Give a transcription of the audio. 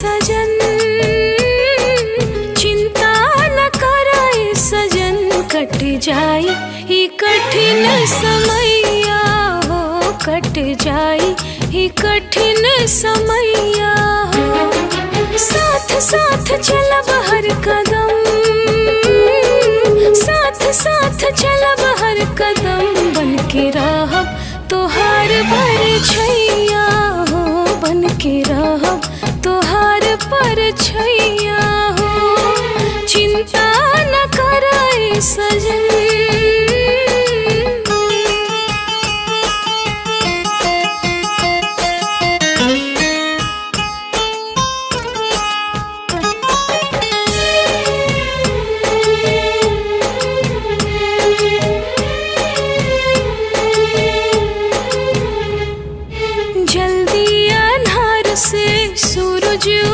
सजन चिंता न कराए सजन, कट जाई ही कठिन समैया हो, कट जाई ही कठिन समैया हो। साथ साथ चलब हर कदम, साथ साथ चलब हर कदम, बन के रहब तोहार परछैया हो, बन के रहब तोहार परछैया हो। चिंता न कराए सजन।